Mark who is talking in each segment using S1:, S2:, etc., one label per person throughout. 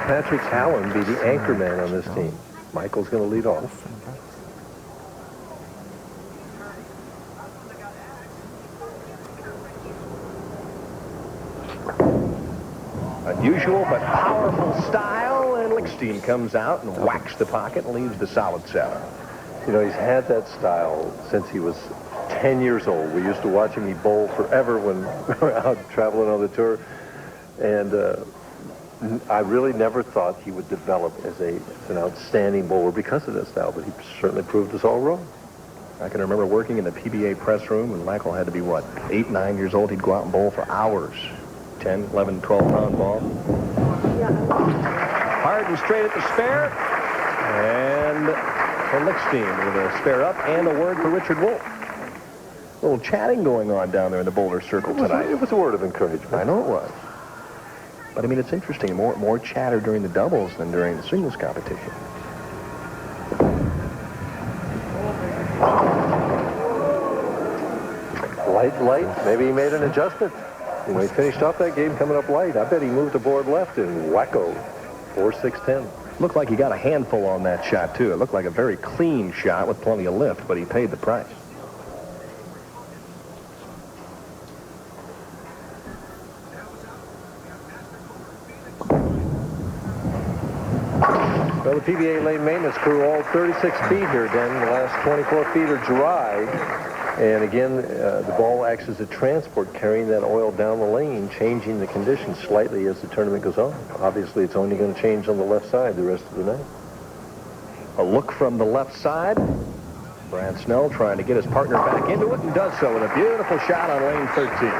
S1: Patrick Allen be the anchor man on this team? Michael's going to lead off. Unusual but powerful style, and Lichstein comes out and whacks the pocket and leaves the solid 7. You know, he's had that style since he was 10 years old. We used to watch him. He bowl forever when we were out traveling on the tour. And I really never thought he would develop as an outstanding bowler because of that style, but he certainly proved us all wrong. I can remember working in the PBA press room when Michael had to be, what, 8, 9 years old. He'd go out and bowl for hours. 10, 11, 12-pound ball. Hard and straight at the spare. And Lichstein with a spare up and a word for Richard Wolfe. A little chatting going on down there in the Boulder Circle tonight. It was a word of encouragement. I know it was. But, I mean, it's interesting. More chatter during the doubles than during the singles competition. Light. Maybe he made an adjustment. You know, he finished off that game coming up light. I bet he moved the board left in wacko. 4-6-10. Looked like he got a handful on that shot, too. It looked like a very clean shot with plenty of lift, but he paid the price. Well, the PBA lane maintenance crew, all 36 feet here, Den. The last 24 feet are dry. And again, the ball acts as a transport, carrying that oil down the lane, changing the conditions slightly as the tournament goes on. Obviously, it's only going to change on the left side the rest of the night. A look from the left side. Brad Snell trying to get his partner back into it, and does so with a beautiful shot on lane 13.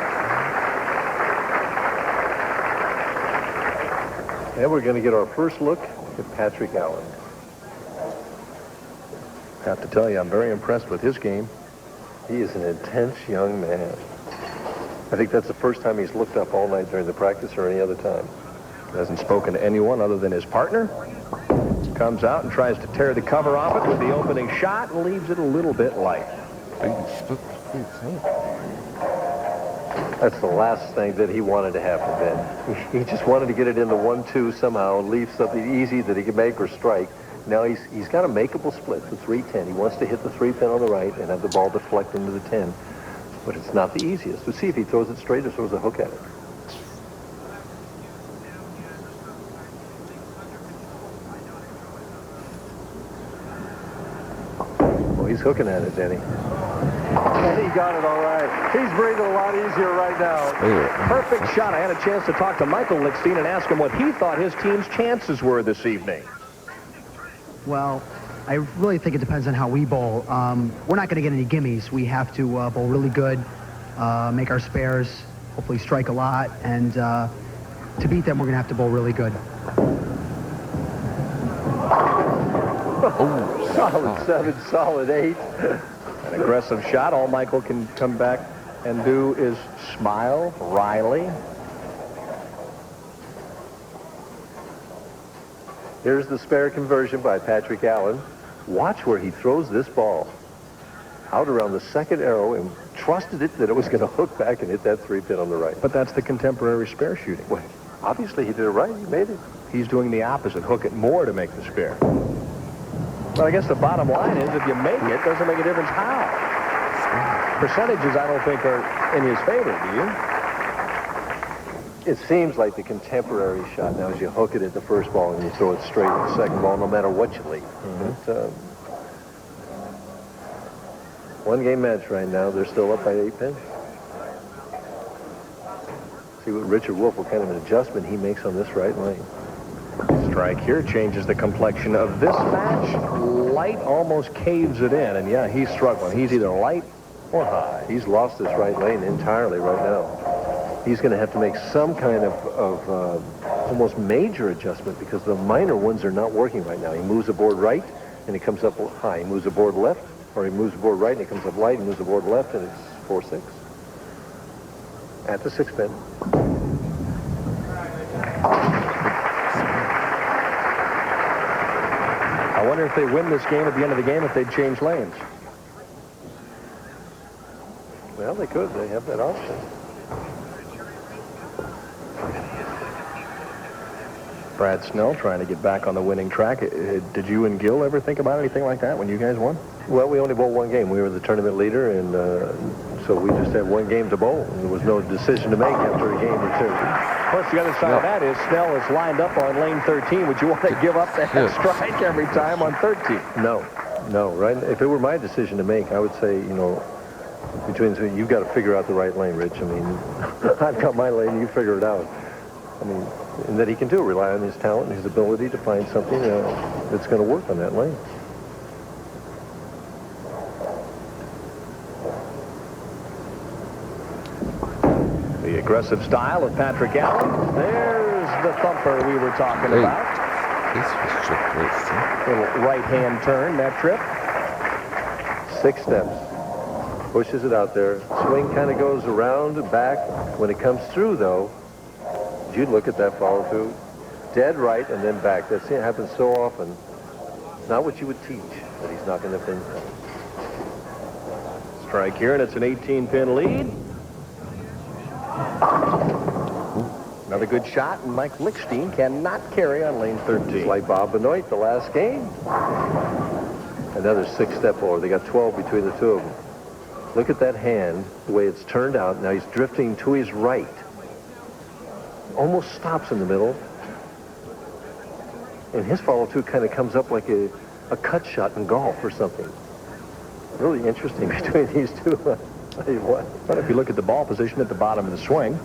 S1: And we're going to get our first look at Patrick Allen. Have to tell you, I'm very impressed with his game. He is an intense young man. I think that's the first time he's looked up all night during the practice or any other time. Hasn't spoken to anyone other than his partner. Comes out and tries to tear the cover off it with the opening shot and leaves it a little bit light. That's the last thing that he wanted to happen, Ben. He just wanted to get it in the 1-2 somehow, leave something easy that he could make or strike. Now he's got a makeable split for 3-10. He wants to hit the 3-pin on the right and have the ball deflect into the 10. But it's not the easiest. We'll see if he throws it straight or throws a hook at it. Well, he's hooking at it, Denny. And he got it all right. He's breathing a lot easier right now. Perfect shot. I had a chance to talk to Michael Lichstein and ask him what he thought his team's chances were this evening.
S2: Well, I really think it depends on how we bowl. We're not going to get any gimmies. We have to bowl really good, make our spares, hopefully strike a lot, and to beat them, we're going to have to bowl really good.
S1: Oh, solid 7, solid 8. An aggressive shot. All Michael can come back and do is smile wryly. Here's the spare conversion by Patrick Allen. Watch where he throws this ball. Out around the second arrow and trusted it that it was going to hook back and hit that 3-pin on the right. But that's the contemporary spare shooting. Well, obviously he did it right. He made it. He's doing the opposite. Hook it more to make the spare. But I guess the bottom line is if you make it, doesn't make a difference how. Percentages I don't think are in his favor, do you? It seems like the contemporary shot now is you hook it at the first ball and you throw it straight at the second ball no matter what you leave. But, one-game match right now. They're still up by 8 pins. See what Richard Wolfe, what kind of an adjustment he makes on this right lane. Strike here changes the complexion of this match. Light almost caves it in, and yeah, he's struggling. He's either light or high. He's lost his right lane entirely right now. He's going to have to make some kind of almost major adjustment because the minor ones are not working right now. He moves the board right, and he comes up high. He moves the board left, or he moves the board right, and he comes up light, and moves the board left, and it's 4-6. At the 6 pin. I wonder if they win this game at the end of the game if they'd change lanes. Well, they could. They have that option. Brad Snell trying to get back on the winning track. Did you and Gil ever think about anything like that when you guys won?
S3: Well, we only bowled one game. We were the tournament leader, and so we just had one game to bowl. There was no decision to make after a game or two.
S1: Of course, the other side of that is Snell is lined up on lane 13. Would you want to give up that strike every time on 13?
S3: No, right? If it were my decision to make, I would say, between the two, you've got to figure out the right lane, Rich. I mean, I've got my lane, you figure it out. I mean, and that he can do, rely on his talent and his ability to find something that's going to work on that lane.
S1: The aggressive style of Patrick Allen. There's the thumper we were talking about. Little right-hand turn that trip.
S3: 6 steps. Pushes it out there. Swing kind of goes around and back. When it comes through, though, you'd look at that follow-through. Dead right and then back. That happens so often. Not what you would teach, but he's knocking the pins down.
S1: Strike here, and it's an 18-pin lead. Another good shot, and Mike Lichstein cannot carry on lane 13.
S3: It's like Bob Benoit the last game. Another 6-step forward. They got 12 between the two of them. Look at that hand, the way it's turned out. Now he's drifting to his right. Almost stops in the middle. And his follow-through kind of comes up like a cut shot in golf or something. Really interesting between these two. I'll tell you what.
S1: But if you look at the ball position at the bottom of the swing,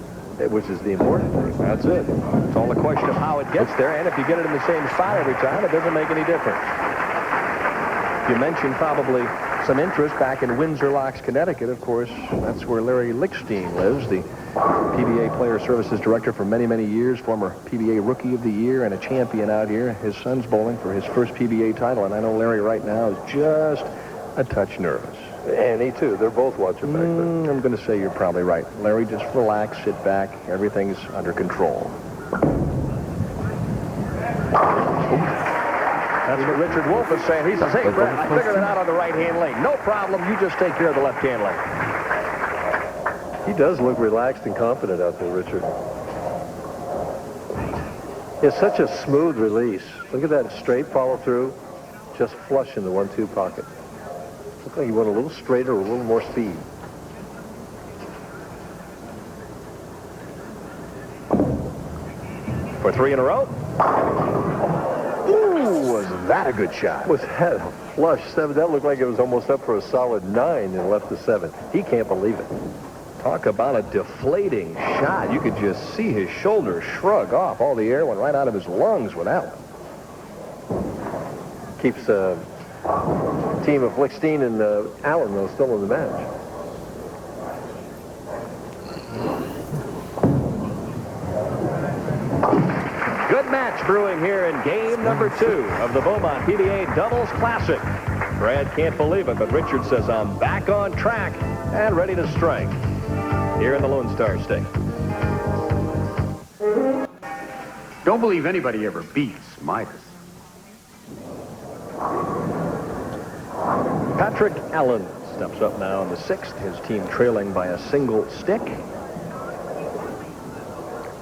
S3: which is the important thing.
S1: That's it. It's all a question of how it gets there, and if you get it in the same spot every time, it doesn't make any difference. You mentioned probably some interest back in Windsor Locks, Connecticut. Of course, that's where Larry Lichstein lives, the PBA Player Services Director for many, many years, former PBA Rookie of the Year and a champion out here. His son's bowling for his first PBA title, and I know Larry right now is just a touch nervous.
S3: Annie, too. They're both watching back there.
S1: I'm going to say you're probably right. Larry, just relax, sit back. Everything's under control. That's what Richard Wolfe is saying. He says, hey, Brett, I figured it out on the right-hand lane. No problem. You just take care of the left-hand lane.
S3: He does look relaxed and confident out there, Richard. It's such a smooth release. Look at that straight follow-through. Just flush in the 1-2 pocket. Looks like you want a little straighter, a little more speed.
S1: For 3 in a row. Ooh, was that a good shot?
S3: Was that a flush 7? That looked like it was almost up for a solid 9 and left the 7. He can't believe it.
S1: Talk about a deflating shot. You could just see his shoulders shrug off. All the air went right out of his lungs with that one.
S3: Keeps team of Lichstein and Allen, though, still in the match.
S1: Good match brewing here in game number 2 of the Beaumont Pba Doubles Classic. Brad can't believe it, but Richard says, I'm back on track and ready to strike here in the Lone Star State.
S4: Don't believe anybody ever beats Midas.
S1: Patrick Allen steps up now in the 6th, his team trailing by a single stick.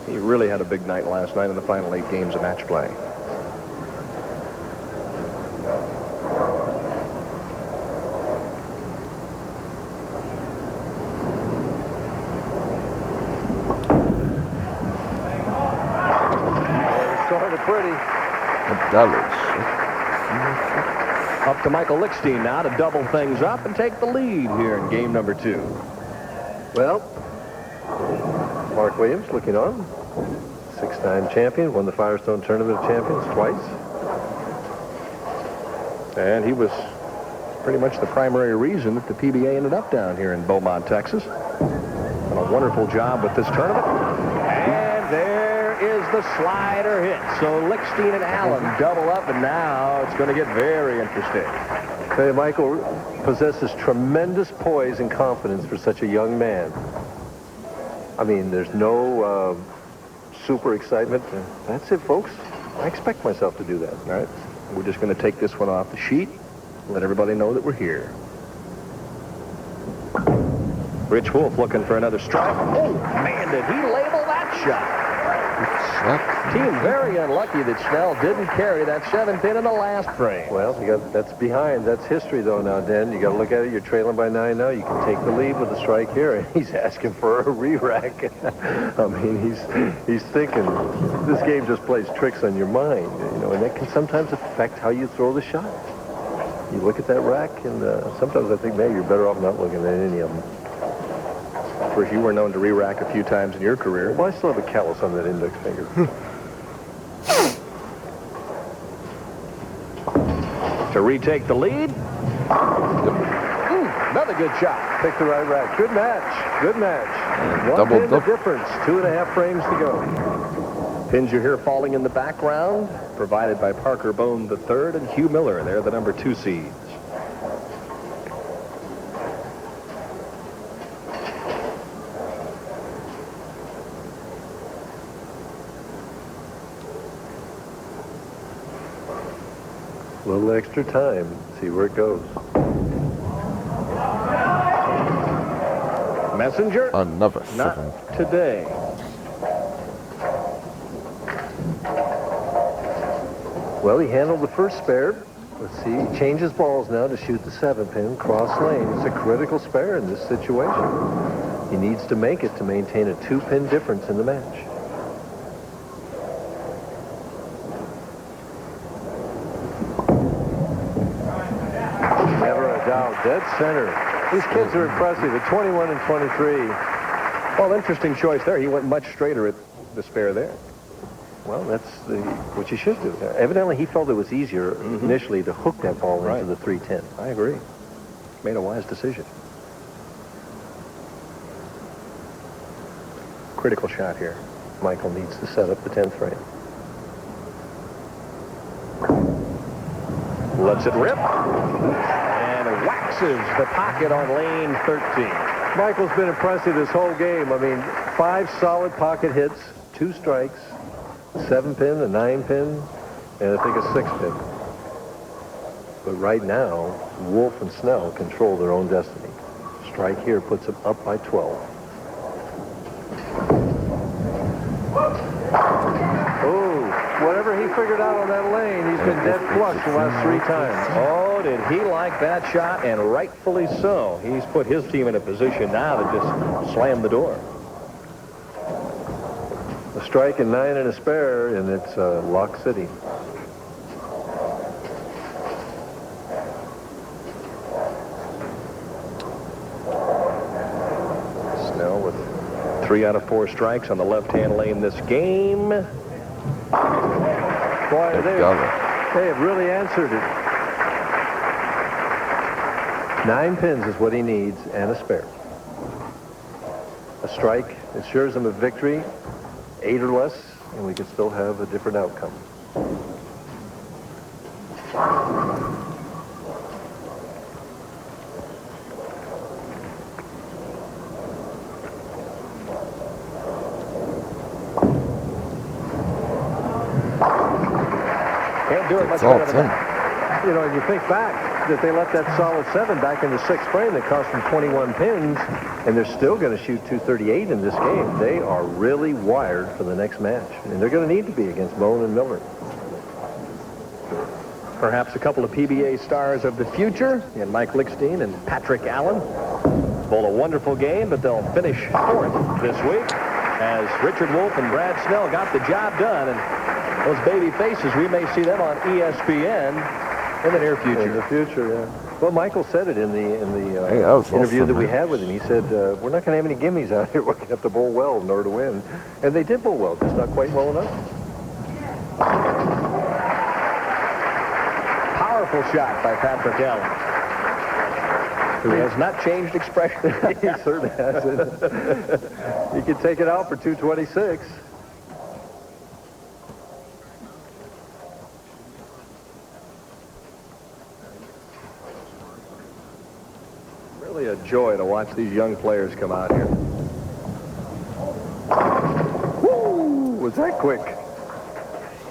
S1: He really had a big night last night in the final 8 games of match play.
S3: Sort of pretty.
S1: Up to Michael Lichstein now to double things up and take the lead here in game number 2.
S3: Well, Mark Williams looking on. 6-time champion, won the Firestone Tournament of Champions twice.
S1: And he was pretty much the primary reason that the PBA ended up down here in Beaumont, Texas. Done a wonderful job with this tournament. And there is the slider hit. So Lichstein and Allen double up, and now it's going to get very interesting.
S3: I tell you, Michael possesses tremendous poise and confidence for such a young man. I mean, there's no super excitement. That's it, folks. I expect myself to do that.
S1: All right. We're just going to take this one off the sheet. Let everybody know that we're here. Rich Wolfe looking for another strike. Oh, man, did he label that shot? Team very unlucky that Snell didn't carry that 7-pin in the last frame.
S3: Well, that's behind. That's history, though, now, Dan. You got to look at it. You're trailing by 9 now. You can take the lead with a strike here. And he's asking for a re-rack. I mean, he's thinking this game just plays tricks on your mind, you know, and that can sometimes affect how you throw the shot. You look at that rack, and sometimes I think, maybe you're better off not looking at any of them.
S1: Of course, you were known to re-rack a few times in your career.
S3: Well, I still have a callus on that index finger.
S1: To retake the lead. Another good shot.
S3: Pick the right rack. Good match. Good match. One
S5: Double
S3: pin the difference. 2.5 frames to go.
S1: Pins you hear falling in the background, provided by Parker Bone III and Hugh Miller. They're the number 2 seeds.
S3: A little extra time. See where it goes.
S1: Messenger?
S5: Another
S1: Not
S5: 7.
S1: today.
S3: Well, he handled the first spare. Let's see. He changes balls now to shoot the 7-pin cross lane. It's a critical spare in this situation. He needs to make it to maintain a 2-pin difference in the match. Never a doubt. Dead center. These kids are impressive at 21 and 23.
S1: Well, interesting choice there. He went much straighter at the spare there.
S3: Well, that's what you should do. Evidently, he felt it was easier initially to hook that ball into the 310.
S1: I agree. Made a wise decision. Critical shot here.
S3: Michael needs to set up the 10th frame.
S1: Lets it rip. And waxes the pocket on lane 13.
S3: Michael's been impressive this whole game. I mean, 5 solid pocket hits, 2 strikes, 7-pin, a 9-pin, and I think a 6-pin. But right now, Wolfe and Snell control their own destiny. Strike here puts them up by 12. Oh, whatever he figured out on that lane, he's been dead flush the last 3 times.
S1: Oh, did he like that shot? And rightfully so. He's put his team in a position now to just slam the door.
S3: A strike and 9 and a spare, and it's Lock City.
S1: Snell with 3 out of 4 strikes on the left-hand lane this game.
S3: Boy, they have really answered it. 9 pins is what he needs, and a spare. A strike assures him a victory. 8 or less, and we could still have a different outcome.
S1: Can't do it much
S5: It's all
S1: better than
S5: 10.
S1: that.
S3: You know, and you think back that they left that solid 7 back in the 6th frame that cost them 21 pins, and they're still going to shoot 238 in this game. They are really wired for the next match, and they're going to need to be against Bone and Miller.
S1: Perhaps a couple of PBA stars of the future in Mike Lichstein and Patrick Allen. Bowl a wonderful game, but they'll finish 4th this week as Richard Wolfe and Brad Snell got the job done. And those baby faces, we may see them on ESPN in the near future.
S3: In the future, yeah. Well, Michael said it in the
S5: that
S3: interview
S5: awesome,
S3: that we
S5: man.
S3: had with him. He said, we're not going to have any gimmies out here. We're going to have to bowl well in order to win. And they did bowl well, just not quite well enough.
S1: Powerful shot by Patrick Allen, who has not changed expression.
S3: He certainly hasn't. He can take it out for 226.
S1: Really a joy to watch these young players come out here.
S3: Woo! Was that quick?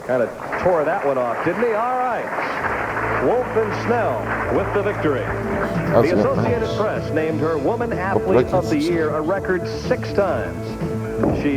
S1: Kind of tore that one off, didn't he? All right. Wolfe and Snell with the victory.
S5: That's
S1: The
S5: it,
S1: Associated
S5: man.
S1: Press named her Woman Athlete of the Year a record 6 times. She is